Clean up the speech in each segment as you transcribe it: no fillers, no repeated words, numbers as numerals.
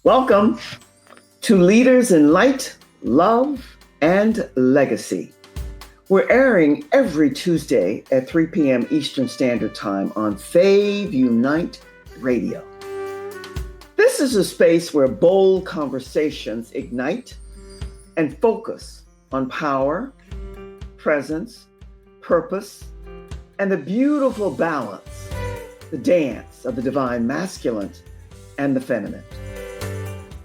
Welcome to Leaders in Light, Love, and Legacy. We're airing every Tuesday at 3 p.m. Eastern Standard Time on Fave Unite Radio. This is a space where bold conversations ignite and focus on power, presence, purpose, and the beautiful balance, the dance of the divine masculine and the feminine.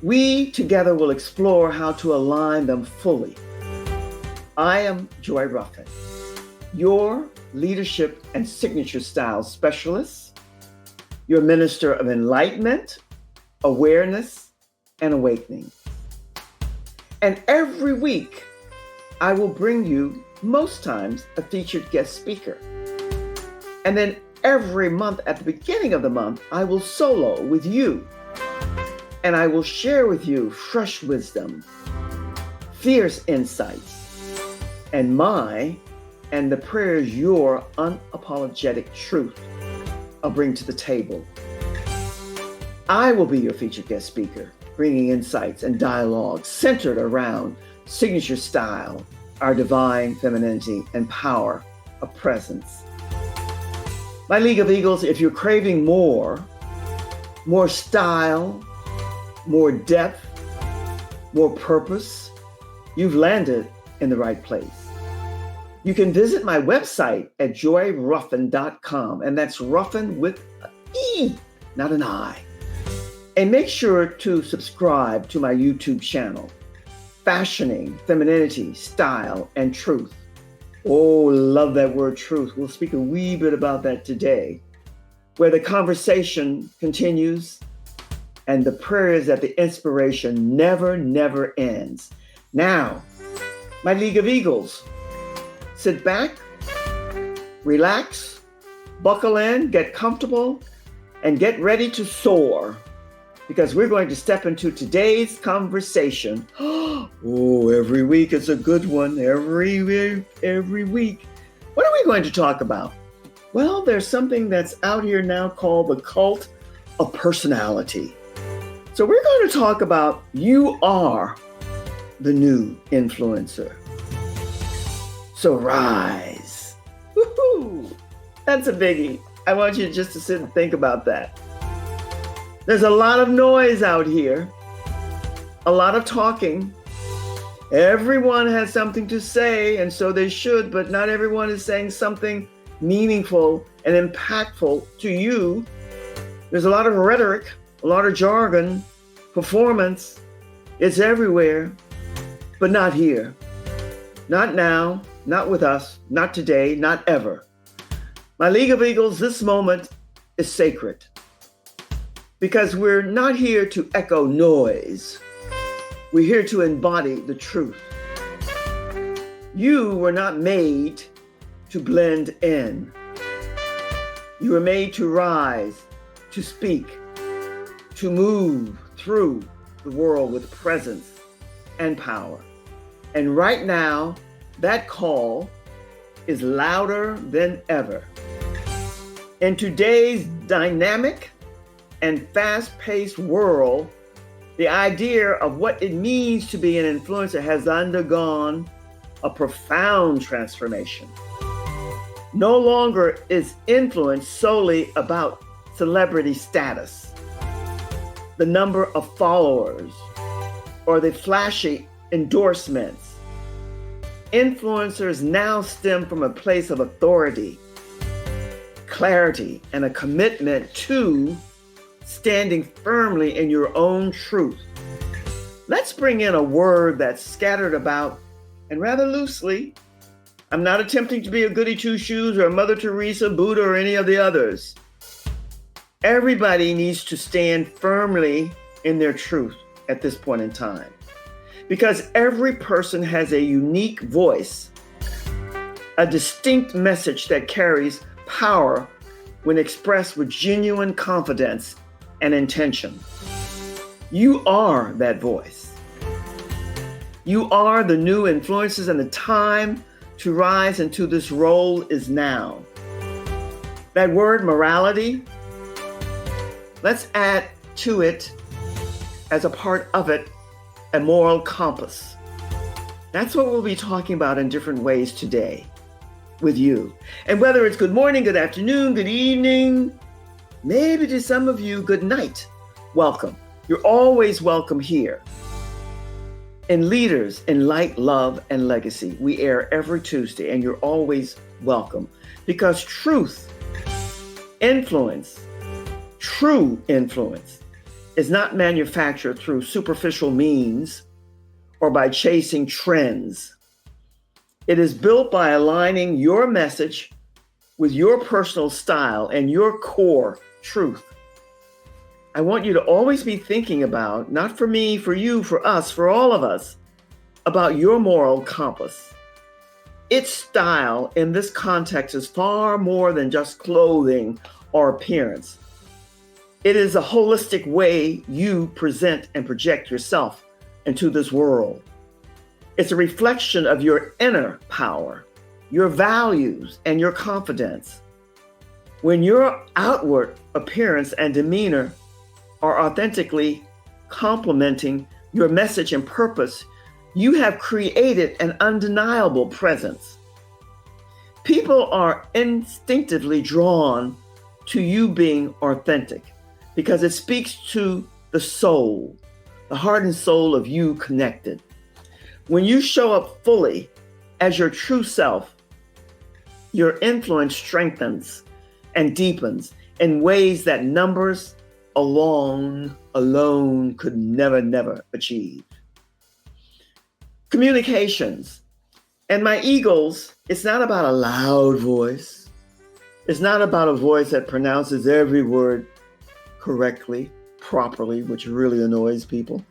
We together will explore how to align them fully. I am Joy Ruffen, your leadership and signature style specialist, your minister of enlightenment, awareness, and awakening. And every week, I will bring you, most times, a featured guest speaker. And then every month, at the beginning of the month, I will solo with you. And I will share with you fresh wisdom, fierce insights, and the prayers your unapologetic truth I'll bring to the table. I will be your featured guest speaker, bringing insights and dialogue centered around signature style, our divine femininity, and power of presence. My League of Eagles, if you're craving more style, more depth, more purpose, you've landed in the right place. You can visit my website at joyruffen.com, and that's Ruffen with an E, not an I. And make sure to subscribe to my YouTube channel, Fashioning Femininity, Style, and Truth. Oh, love that word truth. We'll speak a wee bit about that today, where the conversation continues and the prayer is that the inspiration never ends. Now, my League of Eagles, sit back, relax, buckle in, get comfortable, and get ready to soar, because we're going to step into today's conversation. Oh, every week it's a good one. Every week. What are we going to talk about? Well, there's something that's out here now called the cult of personality. So we're going to talk about you are the new influencer. So rise. Woohoo! That's a biggie. I want you just to sit and think about that. There's a lot of noise out here, a lot of talking. Everyone has something to say, and so they should, but not everyone is saying something meaningful and impactful to you. There's a lot of rhetoric, a lot of jargon, performance. It's everywhere, but not here. Not now, not with us, not today, not ever. My League of Eagles, this moment is sacred, because we're not here to echo noise. We're here to embody the truth. You were not made to blend in. You were made to rise, to speak, to move through the world with presence and power. And right now, that call is louder than ever. In today's dynamic and fast-paced world, the idea of what it means to be an influencer has undergone a profound transformation. No longer is influence solely about celebrity status, the number of followers, or the flashy endorsements. Influencers now stem from a place of authority, clarity, and a commitment to standing firmly in your own truth. Let's bring in a word that's scattered about and rather loosely. I'm not attempting to be a goody two-shoes or a Mother Teresa, Buddha, or any of the others. Everybody needs to stand firmly in their truth at this point in time, because every person has a unique voice, a distinct message that carries power when expressed with genuine confidence and intention. You are that voice. You are the new influencers, and the time to rise into this role is now. That word morality, let's add to it as a part of it, a moral compass. That's what we'll be talking about in different ways today with you. And whether it's good morning, good afternoon, good evening, maybe to some of you, good night, welcome. You're always welcome here. In Leaders in Light, Love, and Legacy, we air every Tuesday, and you're always welcome because truth, influence, true influence is not manufactured through superficial means or by chasing trends. It is built by aligning your message with your personal style and your core truth. I want you to always be thinking about, not for me, for you, for us, for all of us, about your moral compass. Its style in this context is far more than just clothing or appearance. It is a holistic way you present and project yourself into this world. It's a reflection of your inner power, your values, and your confidence. When your outward appearance and demeanor are authentically complementing your message and purpose, you have created an undeniable presence. People are instinctively drawn to you being authentic because it speaks to the soul, the heart and soul of you connected. When you show up fully as your true self, your influence strengthens and deepens in ways that numbers alone could never achieve. Communications. And my Eagles, it's not about a loud voice. It's not about a voice that pronounces every word correctly, properly, which really annoys people.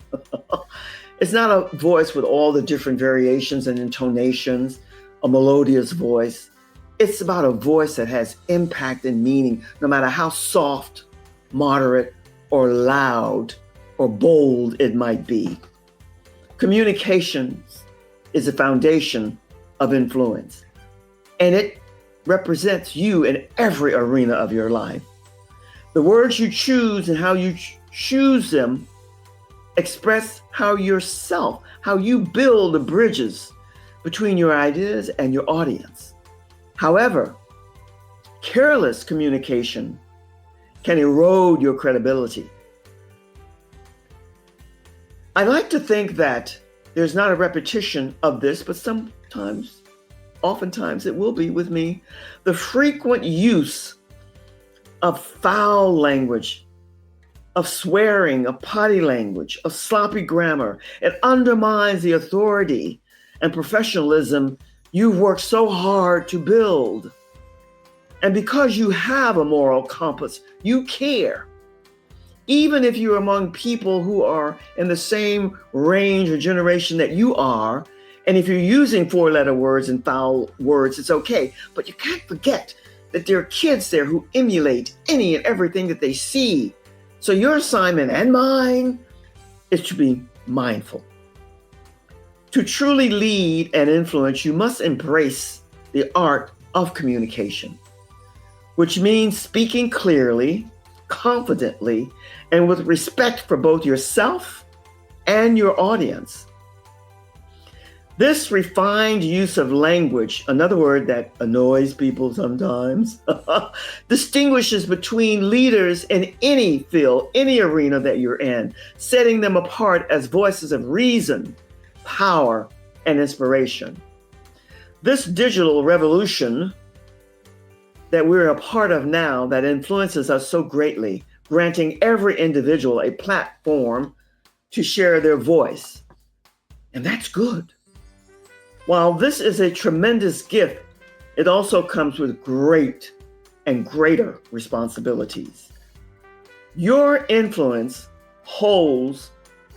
It's not a voice with all the different variations and intonations, a melodious voice. It's about a voice that has impact and meaning, no matter how soft, moderate, or loud, or bold it might be. Communications is the foundation of influence, and it represents you in every arena of your life. The words you choose and how you choose them express how you build the bridges between your ideas and your audience. However, careless communication can erode your credibility. I like to think that there's not a repetition of this, but oftentimes it will be with me. The frequent use of foul language, of swearing, of potty language, of sloppy grammar, it undermines the authority and professionalism you've worked so hard to build. And because you have a moral compass, you care. Even if you're among people who are in the same range or generation that you are, and if you're using four-letter words and foul words, it's okay. But you can't forget that there are kids there who emulate any and everything that they see. So your assignment and mine is to be mindful. To truly lead and influence, you must embrace the art of communication, which means speaking clearly, confidently, and with respect for both yourself and your audience. This refined use of language, another word that annoys people sometimes, distinguishes between leaders in any field, any arena that you're in, setting them apart as voices of reason, power, and inspiration. This digital revolution that we're a part of now that influences us so greatly, granting every individual a platform to share their voice. And that's good. While this is a tremendous gift, it also comes with great and greater responsibilities. Your influence holds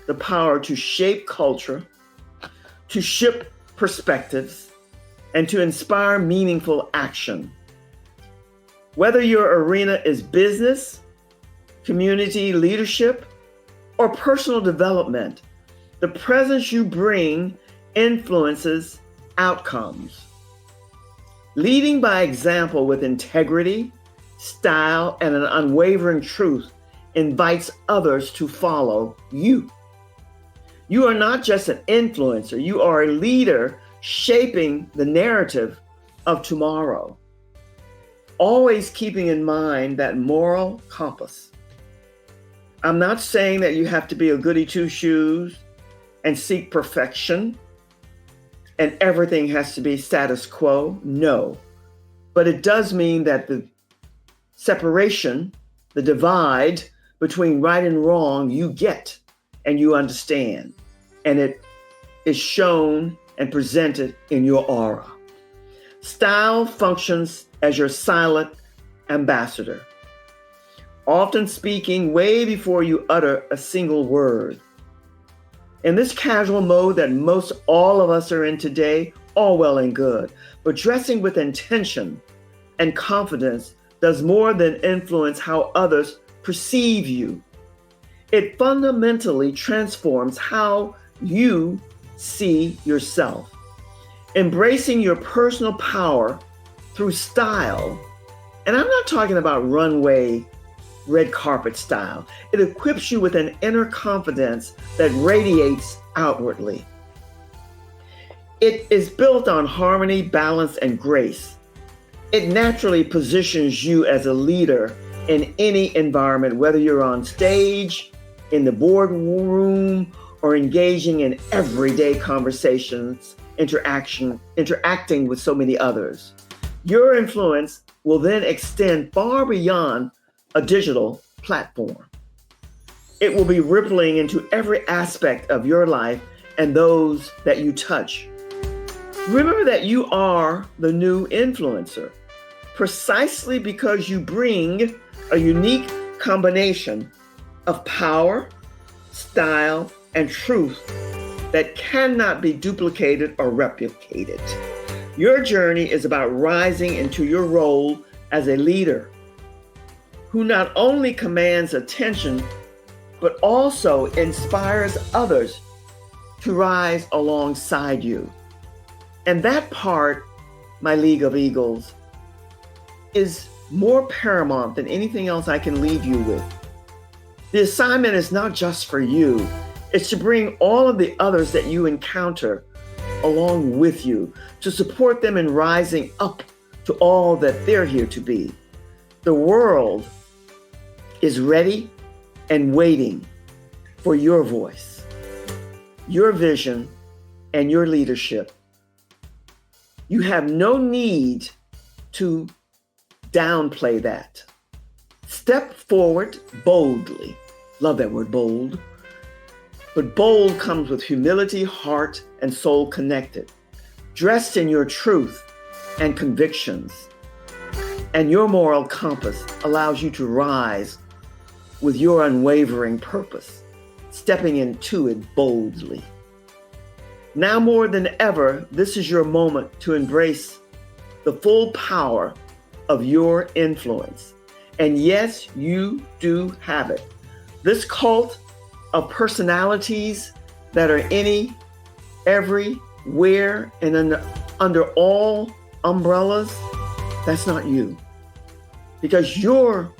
the power to shape culture, to shift perspectives, and to inspire meaningful action. Whether your arena is business, community leadership, or personal development, the presence you bring influences outcomes. Leading by example with integrity, style, and an unwavering truth invites others to follow you. You are not just an influencer, you are a leader shaping the narrative of tomorrow. Always keeping in mind that moral compass. I'm not saying that you have to be a goody two-shoes and seek perfection and everything has to be status quo. No. But it does mean that the separation, the divide between right and wrong, you get and you understand. And it is shown and presented in your aura. Style functions as your silent ambassador, often speaking way before you utter a single word. In this casual mode that most all of us are in today, all well and good, but dressing with intention and confidence does more than influence how others perceive you. It fundamentally transforms how you see yourself. Embracing your personal power through style, and I'm not talking about runway, red carpet style. It equips you with an inner confidence that radiates outwardly. It is built on harmony, balance, and grace. It naturally positions you as a leader in any environment, whether you're on stage, in the boardroom, or engaging in everyday conversations, interacting with so many others. Your influence will then extend far beyond a digital platform. It will be rippling into every aspect of your life and those that you touch. Remember that you are the new influencer, precisely because you bring a unique combination of power, style, and truth that cannot be duplicated or replicated. Your journey is about rising into your role as a leader who not only commands attention, but also inspires others to rise alongside you. And that part, my League of Eagles, is more paramount than anything else I can leave you with. The assignment is not just for you. It's to bring all of the others that you encounter along with you, to support them in rising up to all that they're here to be. The world is ready and waiting for your voice, your vision, and your leadership. You have no need to downplay that. Step forward boldly. Love that word, bold. But bold comes with humility, heart, and soul connected, dressed in your truth and convictions. And your moral compass allows you to rise with your unwavering purpose, stepping into it boldly. Now more than ever, this is your moment to embrace the full power of your influence. And yes, you do have it. This cult of personalities that are everywhere, and under all umbrellas, that's not you. Because your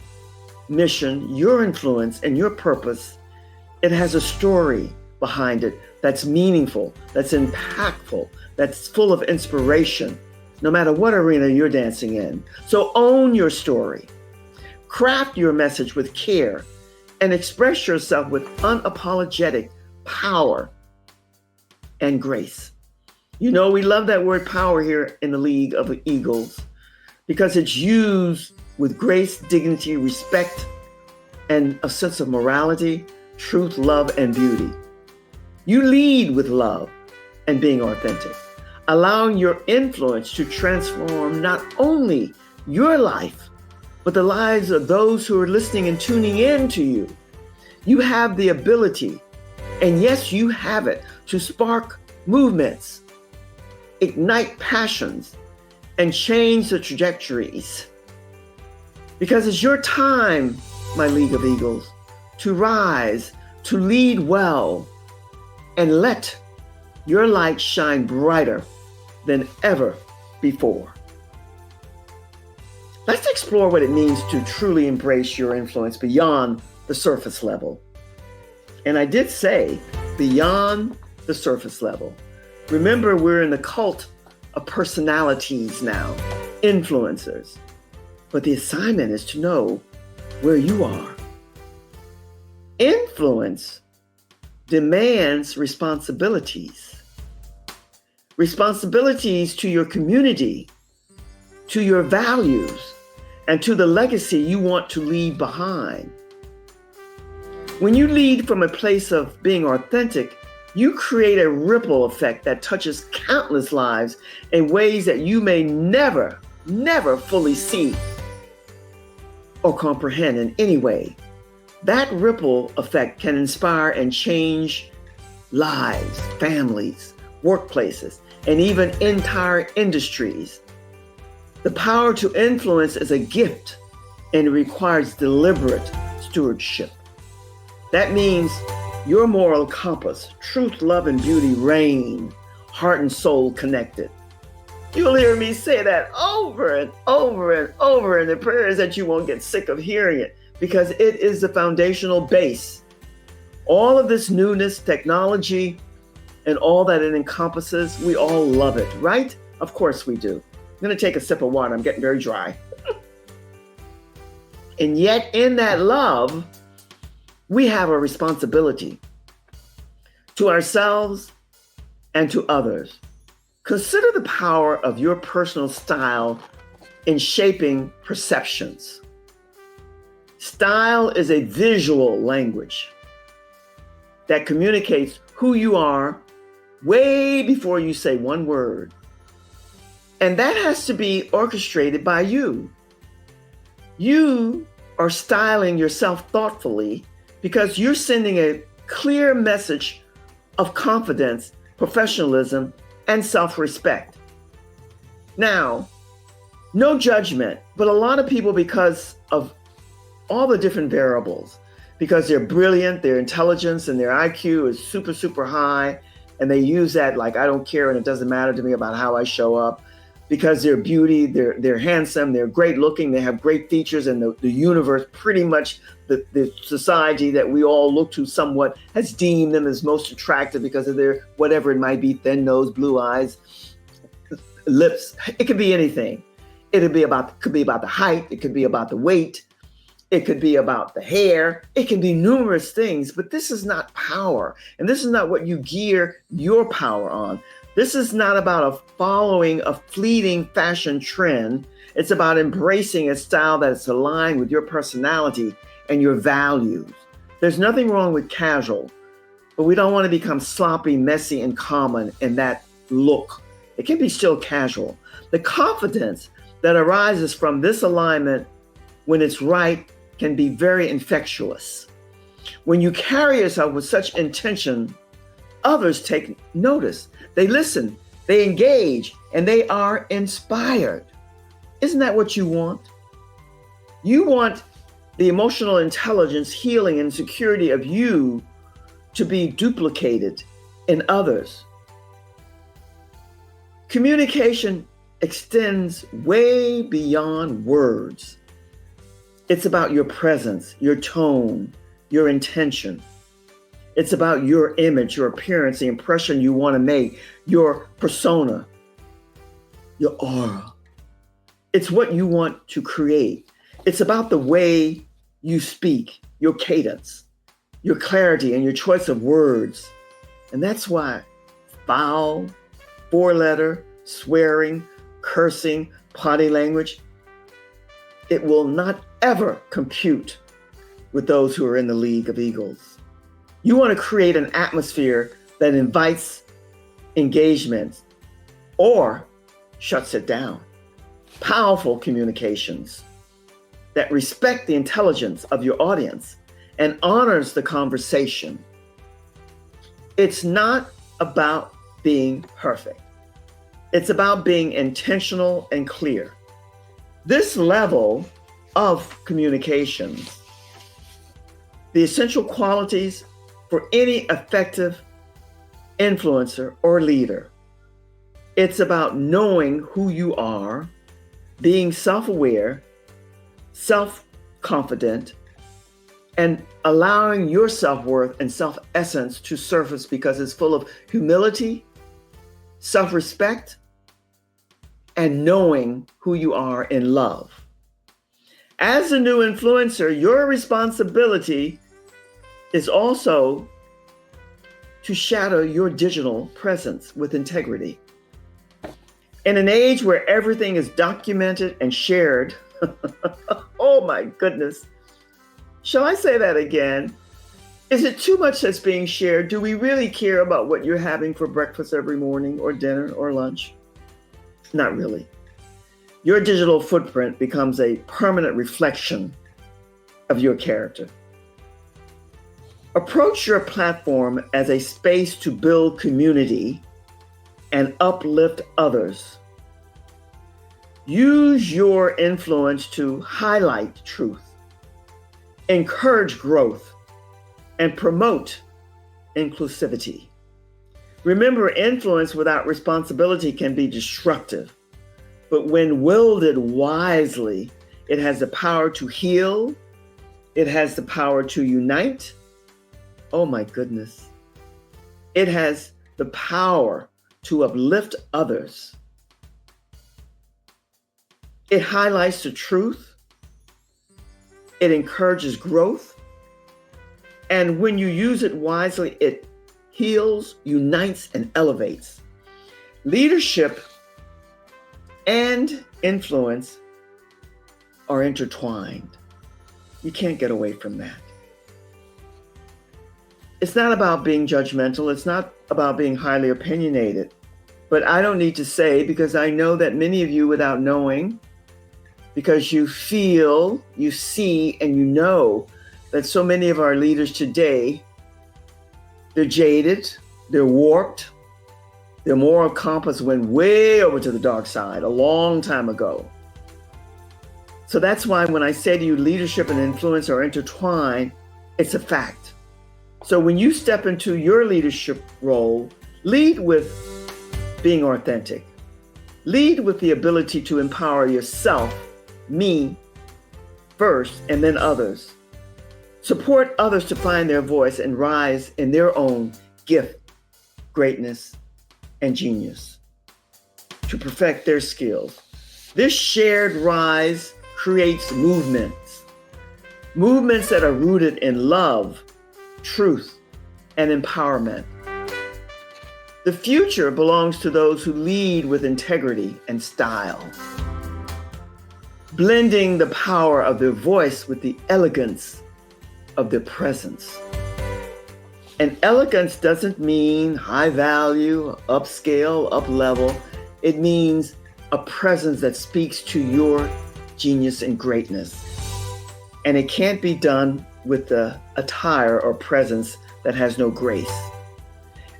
mission, your influence, and your purpose, it has a story behind it that's meaningful, that's impactful, that's full of inspiration, no matter what arena you're dancing in. So own your story. Craft your message with care and express yourself with unapologetic power and grace. You know, we love that word power here in the League of the Eagles because it's used with grace, dignity, respect, and a sense of morality, truth, love, and beauty. You lead with love and being authentic, allowing your influence to transform not only your life, but the lives of those who are listening and tuning in to you. You have the ability, and yes, you have it, to spark movements, ignite passions, and change the trajectories. Because it's your time, my League of Eagles, to rise, to lead well, and let your light shine brighter than ever before. Let's explore what it means to truly embrace your influence beyond the surface level. And I did say beyond the surface level. Remember, we're in the cult of personalities now, influencers. But the assignment is to know where you are. Influence demands responsibilities. Responsibilities to your community, to your values, and to the legacy you want to leave behind. When you lead from a place of being authentic, you create a ripple effect that touches countless lives in ways that you may never fully see or comprehend in any way. That ripple effect can inspire and change lives, families, workplaces, and even entire industries. The power to influence is a gift and it requires deliberate stewardship. That means your moral compass, truth, love, and beauty reign, heart and soul connected. You'll hear me say that over and over and over in the prayers that you won't get sick of hearing it, because it is the foundational base. All of this newness, technology, and all that it encompasses, we all love it, right? Of course we do. I'm going to take a sip of water. I'm getting very dry. And yet in that love, we have a responsibility to ourselves and to others. Consider the power of your personal style in shaping perceptions. Style is a visual language that communicates who you are way before you say one word. And that has to be orchestrated by you. You are styling yourself thoughtfully because you're sending a clear message of confidence, professionalism, and self-respect. Now, no judgment, but a lot of people, because of all the different variables, because they're brilliant, their intelligence and their IQ is super high, and they use that like, I don't care and it doesn't matter to me about how I show up, because their beauty, they're handsome, they're great looking, they have great features, and the universe, pretty much the society that we all look to somewhat, has deemed them as most attractive because of their, whatever it might be, thin nose, blue eyes, lips. It could be anything. It could be about the height, it could be about the weight, it could be about the hair, it can be numerous things, but this is not power. And this is not what you gear your power on. This is not about following a fleeting fashion trend. It's about embracing a style that is aligned with your personality and your values. There's nothing wrong with casual, but we don't want to become sloppy, messy, and common in that look. It can be still casual. The confidence that arises from this alignment when it's right can be very infectious. When you carry yourself with such intention, others take notice. They listen, they engage, and they are inspired. Isn't that what you want? You want the emotional intelligence, healing, and security of you to be duplicated in others. Communication extends way beyond words. It's about your presence, your tone, your intention. It's about your image, your appearance, the impression you want to make, your persona, your aura. It's what you want to create. It's about the way you speak, your cadence, your clarity, and your choice of words. And that's why foul, four-letter, swearing, cursing, potty language, it will not ever compute with those who are in the League of Eagles. You want to create an atmosphere that invites engagement or shuts it down. Powerful communications that respect the intelligence of your audience and honors the conversation. It's not about being perfect. It's about being intentional and clear. This level of communications, the essential qualities for any effective influencer or leader. It's about knowing who you are, being self-aware, self-confident, and allowing your self-worth and self-essence to surface because it's full of humility, self-respect, and knowing who you are in love. As a new influencer, your responsibility is also to shadow your digital presence with integrity. In an age where everything is documented and shared, oh my goodness, shall I say that again? Is it too much that's being shared? Do we really care about what you're having for breakfast every morning or dinner or lunch? Not really. Your digital footprint becomes a permanent reflection of your character. Approach your platform as a space to build community and uplift others. Use your influence to highlight truth, encourage growth, and promote inclusivity. Remember, influence without responsibility can be destructive, but when wielded wisely, it has the power to heal, it has the power to unite. Oh my goodness. It has the power to uplift others. It highlights the truth. It encourages growth. And when you use it wisely, it heals, unites, and elevates. Leadership and influence are intertwined. You can't get away from that. It's not about being judgmental. It's not about being highly opinionated. But I don't need to say, because I know that many of you, without knowing, because you feel, you see, and you know that so many of our leaders today, they're jaded, they're warped, their moral compass went way over to the dark side a long time ago. So that's why when I say to you, leadership and influence are intertwined, it's a fact. So when you step into your leadership role, lead with being authentic. Lead with the ability to empower yourself, me, first, and then others. Support others to find their voice and rise in their own gift, greatness, and genius to perfect their skills. This shared rise creates movements that are rooted in love, truth, and empowerment. The future belongs to those who lead with integrity and style, blending the power of their voice with the elegance of their presence. And elegance doesn't mean high value, upscale, up level. It means a presence that speaks to your genius and greatness. And it can't be done with the attire or presence that has no grace.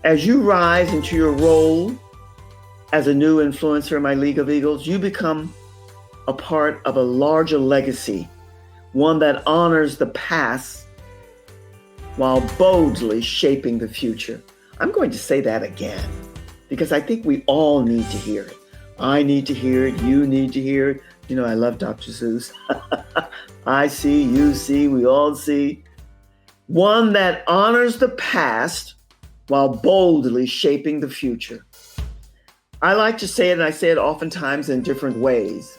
As you rise into your role as a new influencer in my League of Eagles, you become a part of a larger legacy, one that honors the past while boldly shaping the future. I'm going to say that again because I think we all need to hear it. I need to hear it. You need to hear it. You know, I love Dr. Seuss. I see, you see, we all see. One that honors the past while boldly shaping the future. I like to say it, and I say it oftentimes in different ways,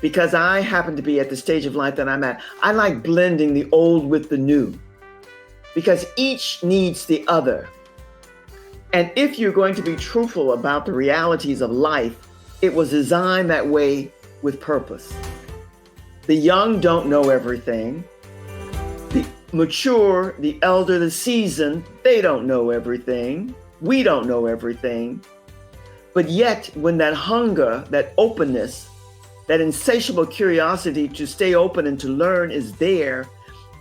because I happen to be at the stage of life that I'm at. I like blending the old with the new, because each needs the other. And if you're going to be truthful about the realities of life, it was designed that way with purpose. The young don't know everything. The mature, the elder, the seasoned, they don't know everything. We don't know everything. But yet, when that hunger, that openness, that insatiable curiosity to stay open and to learn is there,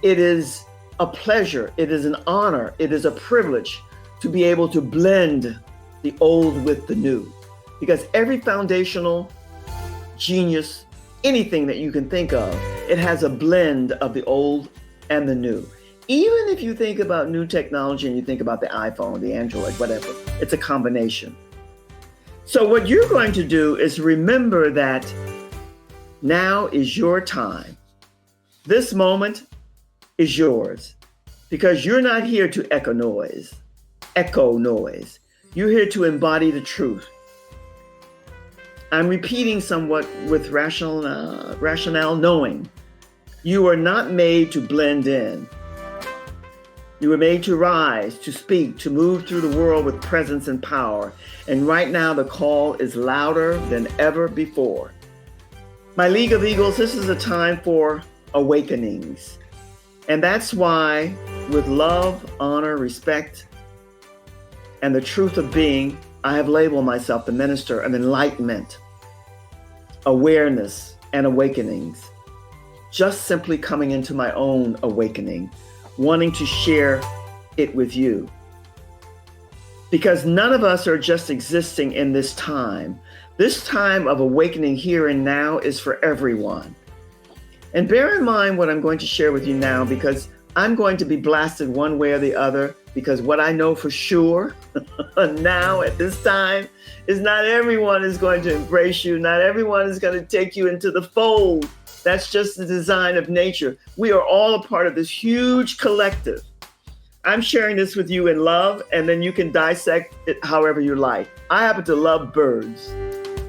it is a pleasure, it is an honor, it is a privilege to be able to blend the old with the new. Because every foundational genius, anything that you can think of, it has a blend of the old and the new. Even if you think about new technology and you think about the iPhone, the Android, whatever, it's a combination. So what you're going to do is remember that now is your time. This moment is yours, because you're not here to echo noise. You're here to embody the truth. I'm repeating somewhat with rationale knowing. You are not made to blend in. You were made to rise, to speak, to move through the world with presence and power. And right now the call is louder than ever before. My League of Eagles, this is a time for awakenings. And that's why, with love, honor, respect, and the truth of being, I have labeled myself the minister of enlightenment, awareness, and awakenings. Just simply coming into my own awakening, wanting to share it with you. Because none of us are just existing in this time. This time of awakening here and now is for everyone. And bear in mind what I'm going to share with you now, because I'm going to be blasted one way or the other, because what I know for sure now at this time is not everyone is going to embrace you. Not everyone is going to take you into the fold. That's just the design of nature. We are all a part of this huge collective. I'm sharing this with you in love, and then you can dissect it however you like. I happen to love birds.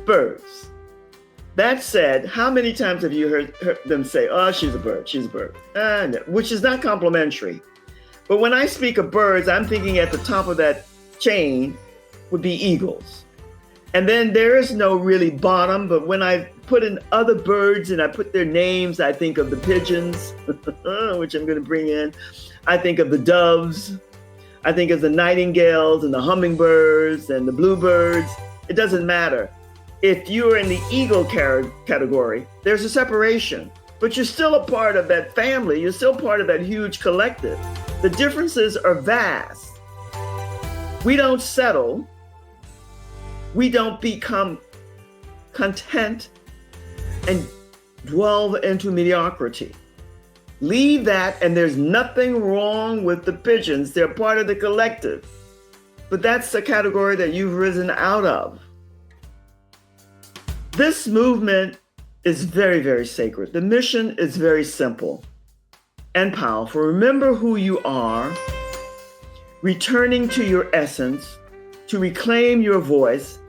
Birds. That said, how many times have you heard them say, oh, she's a bird, no, which is not complimentary. But when I speak of birds, I'm thinking at the top of that chain would be eagles. And then there is no really bottom, but when I put in other birds and I put their names, I think of the pigeons, which I'm going to bring in. I think of the doves. I think of the nightingales and the hummingbirds and the bluebirds. It doesn't matter. If you're in the eagle category, there's a separation, but you're still a part of that family. You're still part of that huge collective. The differences are vast. We don't settle. We don't become content and dwell into mediocrity. Leave that, and there's nothing wrong with the pigeons. They're part of the collective. But that's the category that you've risen out of. This movement is very, very sacred. The mission is very simple and powerful. Remember who you are, returning to your essence, to reclaim your voice,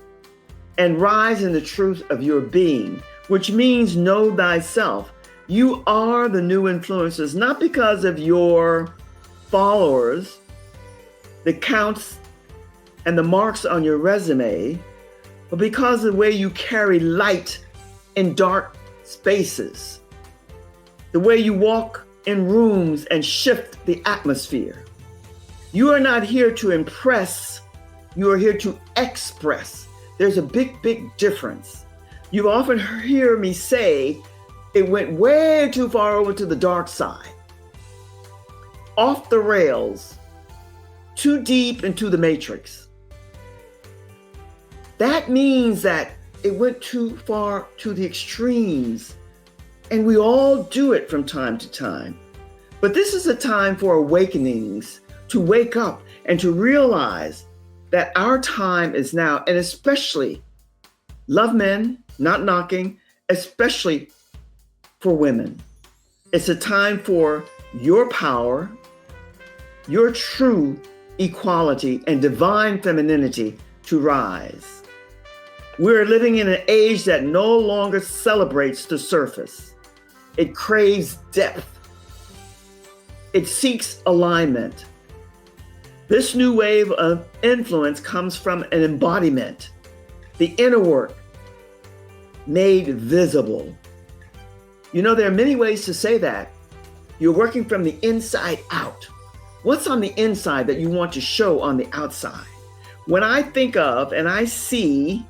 and rise in the truth of your being, which means know thyself. You are the new influencers, not because of your followers, the counts and the marks on your resume, but because of the way you carry light in dark spaces, the way you walk in rooms and shift the atmosphere. You are not here to impress, you are here to express. There's a big, big difference. You often hear me say, it went way too far over to the dark side, off the rails, too deep into the matrix. That means that it went too far to the extremes, and we all do it from time to time. But this is a time for awakenings, to wake up and to realize that our time is now, and especially, love men, not knocking, especially for women. It's a time for your power, your true equality and divine femininity to rise. We're living in an age that no longer celebrates the surface. It craves depth. It seeks alignment. This new wave of influence comes from an embodiment, the inner work made visible. You know, there are many ways to say that. You're working from the inside out. What's on the inside that you want to show on the outside? When I think of and I see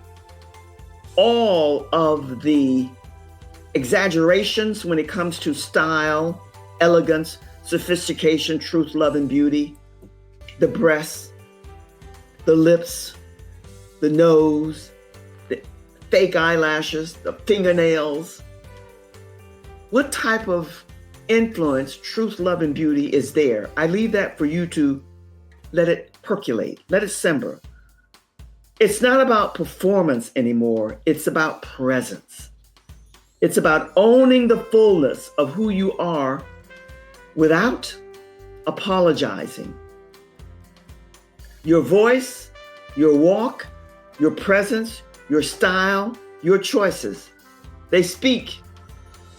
all of the exaggerations when it comes to style, elegance, sophistication, truth, love, and beauty, the breasts, the lips, the nose, the fake eyelashes, the fingernails. What type of influence, truth, love, and beauty is there? I leave that for you to let it percolate, let it simmer. It's not about performance anymore. It's about presence. It's about owning the fullness of who you are without apologizing. Your voice, your walk, your presence, your style, your choices, they speak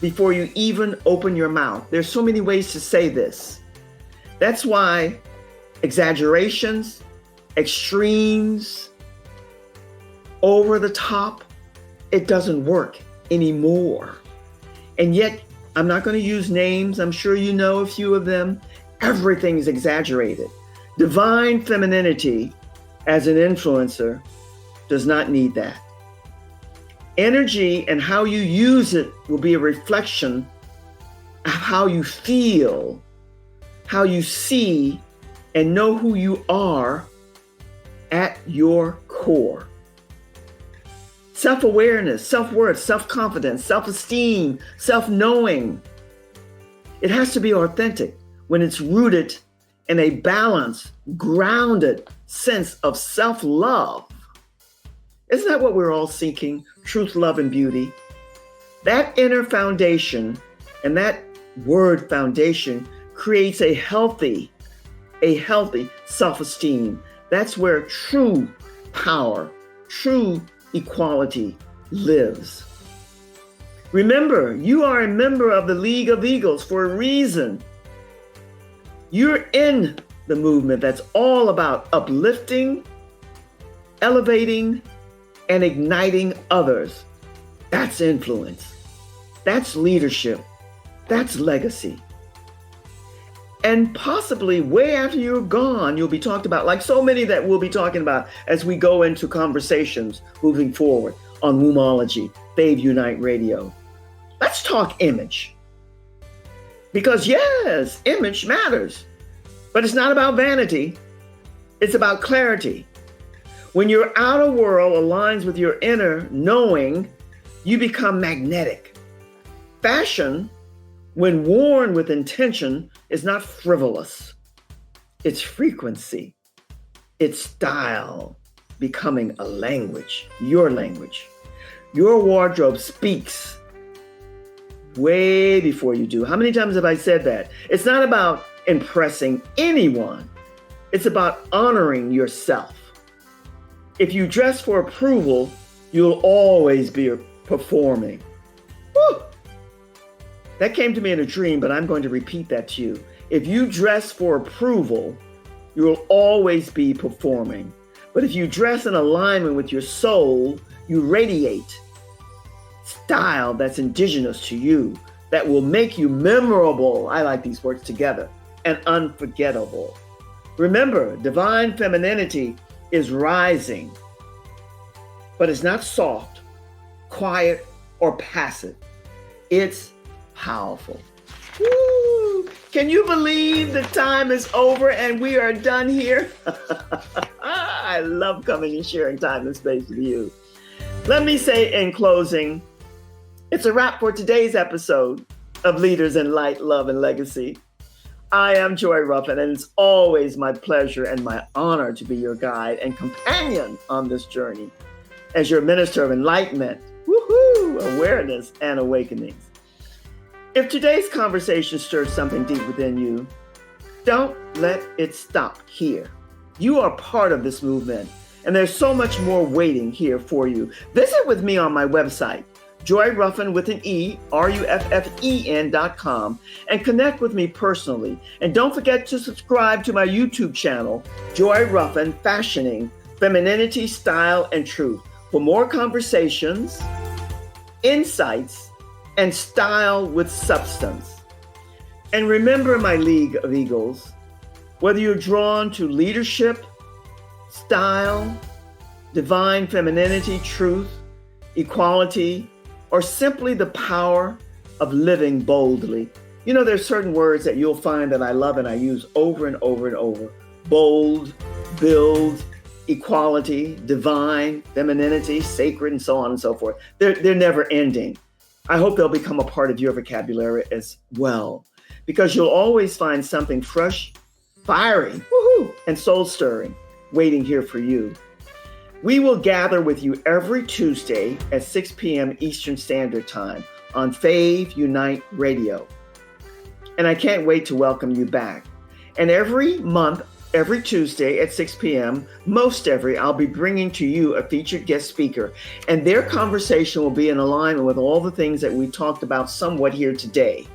before you even open your mouth. There's so many ways to say this. That's why exaggerations, extremes, over the top, it doesn't work anymore. And yet, I'm not going to use names. I'm sure you know a few of them. Everything is exaggerated. Divine femininity as an influencer does not need that. Energy and how you use it will be a reflection of how you feel, how you see, and know who you are at your core. Self-awareness, self-worth, self-confidence, self-esteem, self-knowing. It has to be authentic when it's rooted in a balanced, grounded sense of self-love. Isn't that what we're all seeking? Truth, love, and beauty. That inner foundation, and that word foundation, creates a healthy self-esteem. That's where true power, true equality lives. Remember, you are a member of the League of Eagles for a reason. You're in the movement that's all about uplifting, elevating, and igniting others. That's influence. That's leadership. That's legacy. And possibly way after you're gone, you'll be talked about, like so many that we'll be talking about as we go into conversations moving forward on Wombology, Fave Unite Radio. Let's talk image. Because yes, image matters. But it's not about vanity. It's about clarity. When your outer world aligns with your inner knowing, you become magnetic. Fashion, when worn with intention, is not frivolous. It's frequency. It's style becoming a language, your language. Your wardrobe speaks way before you do. How many times have I said that? It's not about impressing anyone. It's about honoring yourself. If you dress for approval, you'll always be performing. Woo! That came to me in a dream, but I'm going to repeat that to you. If you dress for approval, you'll always be performing. But if you dress in alignment with your soul, you radiate style that's indigenous to you, that will make you memorable. I like these words together. And unforgettable. Remember, divine femininity is rising, but it's not soft, quiet, or passive. It's powerful. Woo! Can you believe the time is over and we are done here? I love coming and sharing time and space with you. Let me say in closing, it's a wrap for today's episode of Leaders in Light, Love, and Legacy. I am Joy Ruffen, and it's always my pleasure and my honor to be your guide and companion on this journey as your minister of enlightenment, awareness, and awakenings. If today's conversation stirs something deep within you, don't let it stop here. You are part of this movement, and there's so much more waiting here for you. Visit with me on my website, Joy Ruffen with an E, RUFFEN.com, and connect with me personally. And don't forget to subscribe to my YouTube channel, Joy Ruffen Fashioning Femininity, Style, and Truth, for more conversations, insights, and style with substance. And remember, my League of Eagles, whether you're drawn to leadership, style, divine femininity, truth, equality, or simply the power of living boldly. You know, there's certain words that you'll find that I love and I use over and over and over. Bold, build, equality, divine, femininity, sacred, and so on and so forth. They're never ending. I hope they'll become a part of your vocabulary as well, because you'll always find something fresh, fiery, and soul-stirring waiting here for you. We will gather with you every Tuesday at 6 p.m. Eastern Standard Time on Fave Unite Radio. And I can't wait to welcome you back. And every month, every Tuesday at 6 p.m., I'll be bringing to you a featured guest speaker. And their conversation will be in alignment with all the things that we talked about somewhat here today.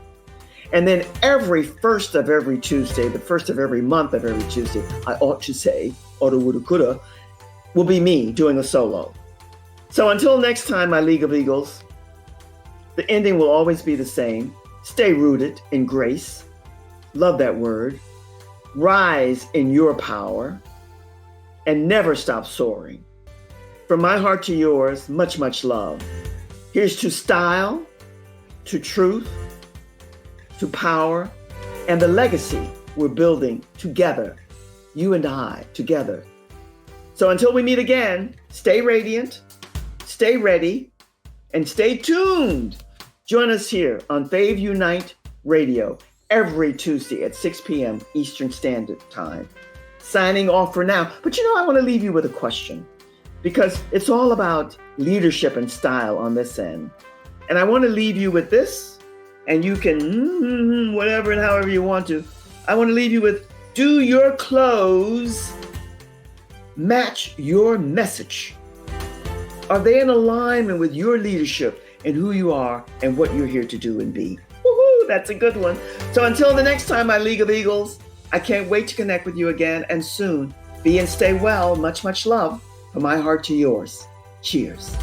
And then every first of every Tuesday, the first of every month of every Tuesday, I ought to say, oughta, woulda, coulda, will be me doing a solo. So until next time, my League of Eagles, the ending will always be the same. Stay rooted in grace. Love that word. Rise in your power and never stop soaring. From my heart to yours, much, much love. Here's to style, to truth, to power, and the legacy we're building together, you and I together. So until we meet again, stay radiant, stay ready, and stay tuned. Join us here on Fave Unite Radio every Tuesday at 6 p.m. Eastern Standard Time. Signing off for now. But I want to leave you with a question, because it's all about leadership and style on this end. And I want to leave you with this, and you can whatever and however you want to. I want to leave you with, do your clothes match your message? Are they in alignment with your leadership and who you are and what you're here to do and be? Woohoo, that's a good one. So until the next time, my League of Eagles, I can't wait to connect with you again and soon. Be and stay well. Much, much love from my heart to yours. Cheers.